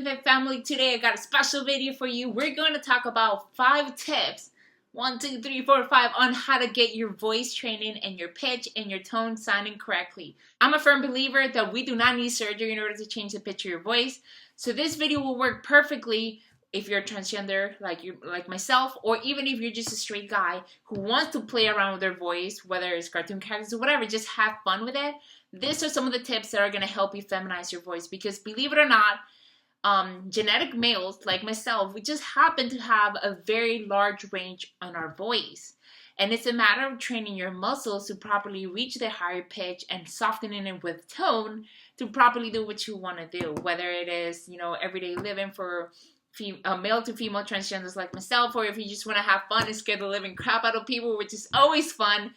TRANSnFIT family. Today I got a special video for you. We're going to talk about 5 tips, 1, 2, 3, 4, 5, on how to get your voice training and your pitch and your tone sounding correctly. I'm a firm believer that we do not need surgery in order to change the pitch of your voice. So this video will work perfectly if you're transgender like myself, or even if you're just a straight guy who wants to play around with their voice, whether it's cartoon characters or whatever, just have fun with it. These are some of the tips that are going to help you feminize your voice, because believe it or not, genetic males like myself, we just happen to have a very large range on our voice. And it's a matter of training your muscles to properly reach the higher pitch and softening it with tone to properly do what you want to do, whether it is, everyday living for male to female transgenders like myself, or if you just want to have fun and scare the living crap out of people, which is always fun.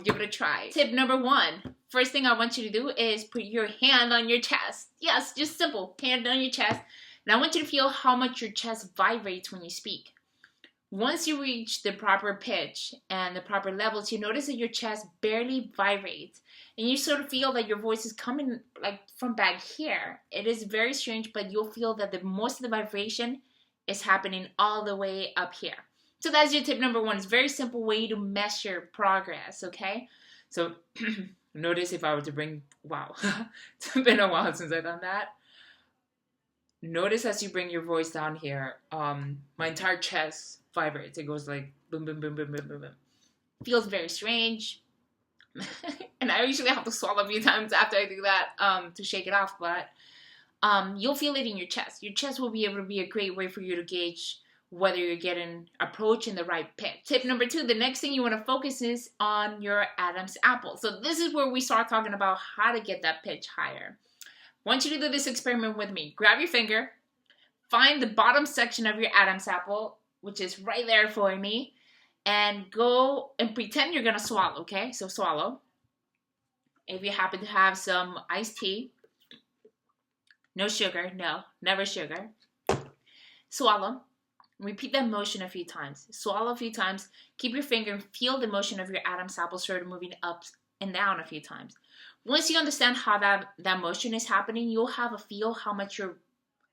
Give it a try. Tip number 1. First thing I want you to do is put your hand on your chest. Yes, just simple. Hand on your chest. And I want you to feel how much your chest vibrates when you speak. Once you reach the proper pitch and the proper levels, you notice that your chest barely vibrates. And you sort of feel that your voice is coming like from back here. It is very strange, but you'll feel that the most of the vibration is happening all the way up here. So that's your tip number 1. It's a very simple way to measure progress, okay? So notice if I were to bring, wow, it's been a while since I've done that. Notice as you bring your voice down here, my entire chest vibrates. It goes like boom, boom, boom, boom, boom, boom, boom. Feels very strange. And I usually have to swallow a few times after I do that to shake it off, but you'll feel it in your chest. Your chest will be able to be a great way for you to gauge whether you're approaching the right pitch. Tip number 2, the next thing you want to focus is on your Adam's apple. So this is where we start talking about how to get that pitch higher. I want you to do this experiment with me. Grab your finger, find the bottom section of your Adam's apple, which is right there for me, and go and pretend you're gonna swallow, okay? So swallow. If you happen to have some iced tea, no sugar, no, never sugar. Swallow. Repeat that motion a few times. Swallow a few times. Keep your finger and feel the motion of your Adam's apple sort of moving up and down a few times. Once you understand how that motion is happening, you'll have a feel how much your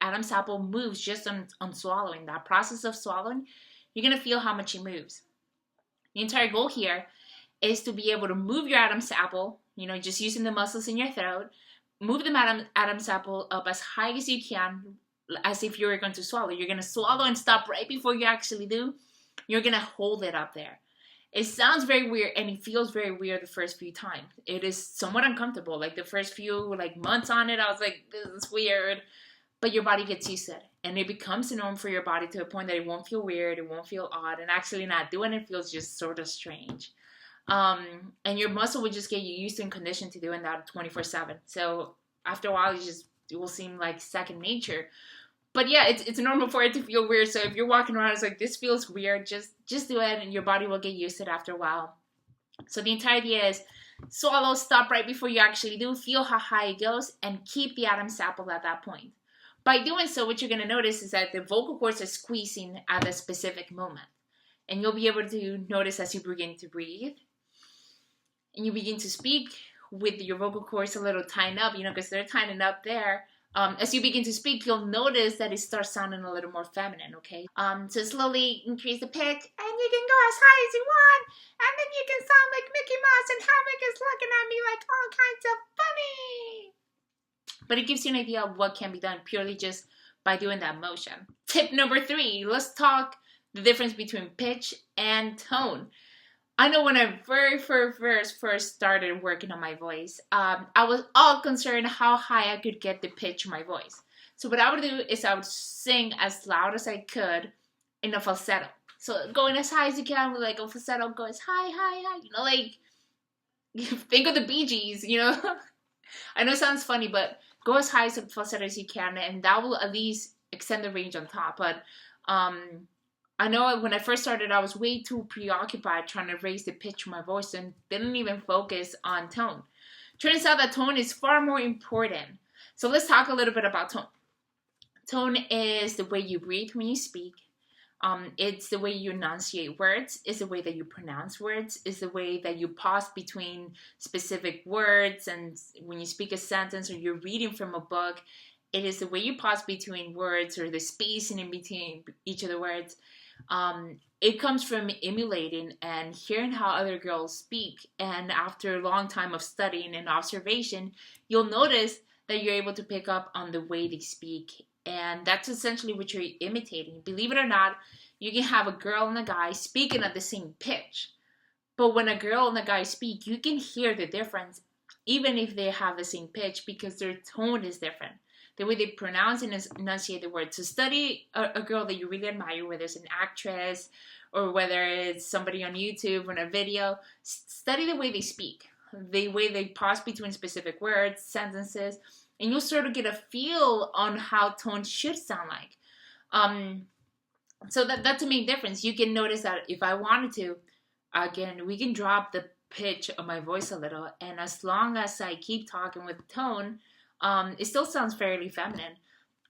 Adam's apple moves just on swallowing. That process of swallowing, you're going to feel how much it moves. The entire goal here is to be able to move your Adam's apple, just using the muscles in your throat. Move the Adam's apple up as high as you can, as if you were going to swallow. You're going to swallow and stop right before you actually do. You're going to hold it up there. It sounds very weird, and it feels very weird the first few times. It is somewhat uncomfortable. Like the first few months on it, I was like, this is weird. But your body gets used to it, and it becomes a norm for your body to a point that it won't feel weird, it won't feel odd, and actually not doing it feels just sort of strange. And your muscle will just get you used to and conditioned to doing that 24/7. So after a while, it will seem like second nature. But yeah, it's normal for it to feel weird. So if you're walking around, it's like, this feels weird, just do it, and your body will get used to it after a while. So the entire idea is swallow, stop right before you actually do, feel how high it goes, and keep the Adam's apple at that point. By doing so, what you're going to notice is that the vocal cords are squeezing at a specific moment. And you'll be able to notice as you begin to breathe and you begin to speak with your vocal cords a little tightened up, because they're tightened up there. As you begin to speak, you'll notice that it starts sounding a little more feminine, okay? So slowly increase the pitch, and you can go as high as you want, and then you can sound like Mickey Mouse, and Havoc is looking at me like all kinds of funny. But it gives you an idea of what can be done purely just by doing that motion. Tip number 3, let's talk the difference between pitch and tone. I know when I very first started working on my voice, I was all concerned how high I could get the pitch of my voice. So what I would do is I would sing as loud as I could in a falsetto. So going as high as you can with like a falsetto, go as high, think of the Bee Gees, I know it sounds funny, but go as high as a falsetto as you can, and that will at least extend the range on top. But I know when I first started, I was way too preoccupied trying to raise the pitch of my voice and didn't even focus on tone. Turns out that tone is far more important. So let's talk a little bit about tone. Tone is the way you breathe when you speak. It's the way you enunciate words, it's the way that you pronounce words, it's the way that you pause between specific words, and when you speak a sentence or you're reading from a book, It is the way you pause between words or the spacing in between each of the words. It comes from emulating and hearing how other girls speak. And after a long time of studying and observation, you'll notice that you're able to pick up on the way they speak. And that's essentially what you're imitating. Believe it or not, you can have a girl and a guy speaking at the same pitch. But when a girl and a guy speak, you can hear the difference, even if they have the same pitch, because their tone is different. The way they pronounce and enunciate the words. So study a girl that you really admire, whether it's an actress or whether it's somebody on YouTube or in a video. Study the way they speak, the way they pause between specific words, sentences, and you'll sort of get a feel on how tones should sound like. So that's a main difference. You can notice that if I wanted to, again, we can drop the pitch of my voice a little, and as long as I keep talking with tone, it still sounds fairly feminine.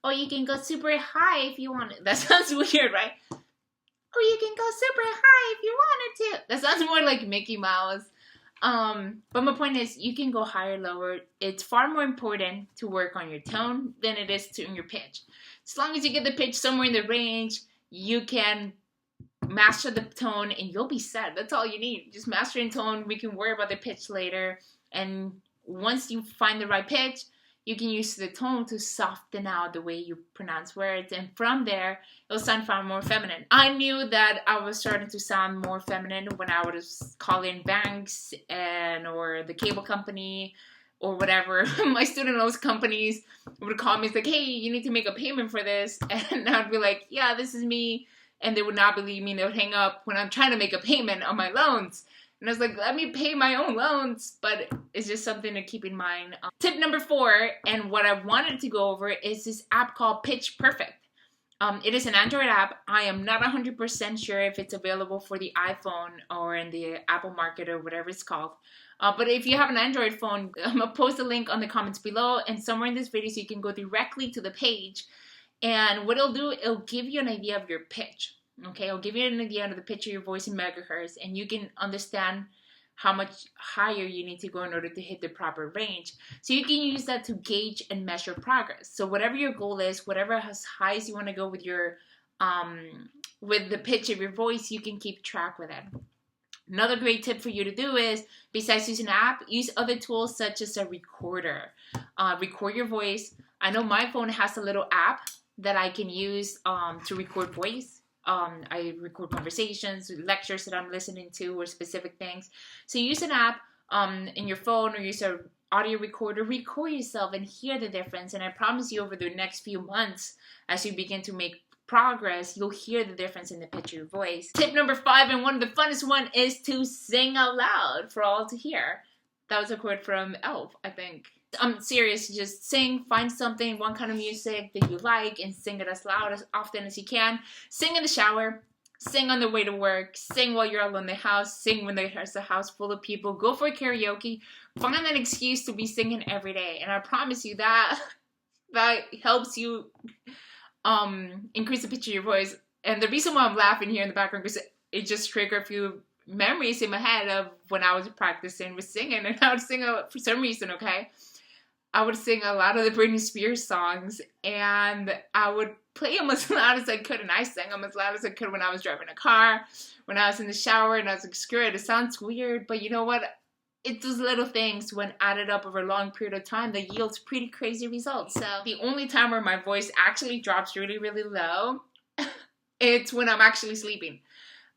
Or you can go super high if you want it. That sounds weird, right? Or you can go super high if you wanted to. That sounds more like Mickey Mouse. But my point is, you can go higher, lower. It's far more important to work on your tone than it is to your pitch. As long as you get the pitch somewhere in the range, you can master the tone and you'll be set. That's all you need. Just mastering tone. We can worry about the pitch later. And once you find the right pitch, you can use the tone to soften out the way you pronounce words. And from there, it'll sound far more feminine. I knew that I was starting to sound more feminine when I was calling banks or the cable company or whatever. My student loans companies would call me. It's like, hey, you need to make a payment for this. And I'd be like, yeah, this is me. And they would not believe me. They would hang up when I'm trying to make a payment on my loans. And I was like, let me pay my own loans. But it's just something to keep in mind. Tip number 4, and what I wanted to go over, is this app called Pitch Perfect. It is an Android app. I am not 100% sure if it's available for the iPhone or in the Apple market or whatever it's called. But if you have an Android phone, I'm going to post a link on the comments below and somewhere in this video so you can go directly to the page. And what it'll do, it'll give you an idea of your pitch. Okay, I'll give you an idea of the pitch of your voice in megahertz, and you can understand how much higher you need to go in order to hit the proper range. So you can use that to gauge and measure progress. So whatever your goal is, whatever as high as you want to go with your with the pitch of your voice, you can keep track with it. Another great tip for you to do is, besides using an app, use other tools such as a recorder. Record your voice. I know my phone has a little app that I can use to record voice. I record conversations, lectures that I'm listening to, or specific things. So use an app in your phone, or use an audio recorder. Record yourself and hear the difference. And I promise you, over the next few months, as you begin to make progress, you'll hear the difference in the pitch of your voice. Tip number 5, and one of the funnest one, is to sing out loud for all to hear. That was a quote from Elf, I think. I'm serious. Just sing, find something, one kind of music that you like, and sing it as loud as often as you can. Sing in the shower, sing on the way to work, sing while you're alone in the house, sing when there's a house full of people. Go for karaoke. Find an excuse to be singing every day, and I promise you that helps you increase the pitch of your voice. And the reason why I'm laughing here in the background is it just triggered a few memories in my head of when I was practicing with singing, and I would sing for some reason, okay? I would sing a lot of the Britney Spears songs, and I would play them as loud as I could, and I sang them as loud as I could when I was driving a car, when I was in the shower, and I was like, screw it, it sounds weird, but you know what? It's those little things, when added up over a long period of time, that yields pretty crazy results. So the only time where my voice actually drops really, really low, it's when I'm actually sleeping.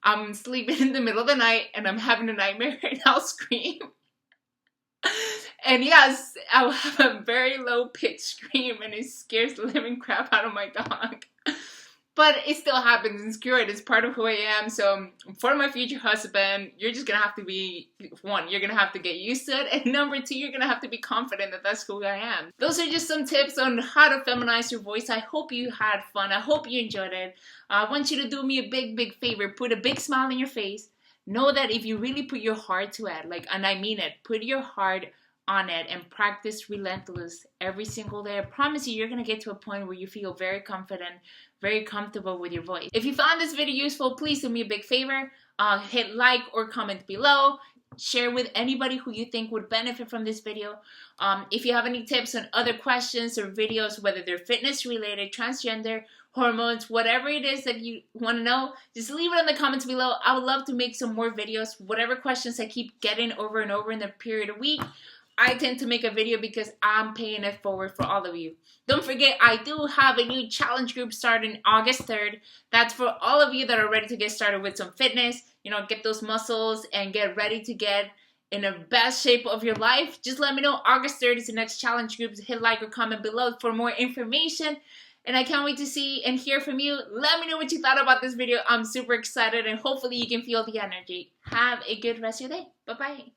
I'm sleeping in the middle of the night, and I'm having a nightmare, and I'll scream. And yes, I'll have a very low pitch scream, and it scares the living crap out of my dog. But it still happens, and screw it, it's part of who I am. So for my future husband, you're just gonna have to be, 1, you're gonna have to get used to it, and number 2, you're gonna have to be confident that that's who I am. Those are just some tips on how to feminize your voice. I hope you had fun. I hope you enjoyed it. I want you to do me a big, big favor. Put a big smile on your face. Know that if you really put your heart to it, and I mean it, put your heart on it and practice relentless every single day. I promise you, you're going to get to a point where you feel very confident, very comfortable with your voice. If you found this video useful, please do me a big favor. Hit like or comment below. share with anybody who you think would benefit from this video. If you have any tips on other questions or videos, whether they're fitness related, transgender, hormones, whatever it is that you want to know, just leave it in the comments below. I would love to make some more videos. Whatever questions I keep getting over and over in the period of week, I tend to make a video because I'm paying it forward for all of you. Don't forget, I do have a new challenge group starting August 3rd. That's for all of you that are ready to get started with some fitness, get those muscles and get ready to get in the best shape of your life. Just let me know. August 3rd is the next challenge group. Hit like or comment below for more information. And I can't wait to see and hear from you. Let me know what you thought about this video. I'm super excited and hopefully you can feel the energy. Have a good rest of your day. Bye-bye.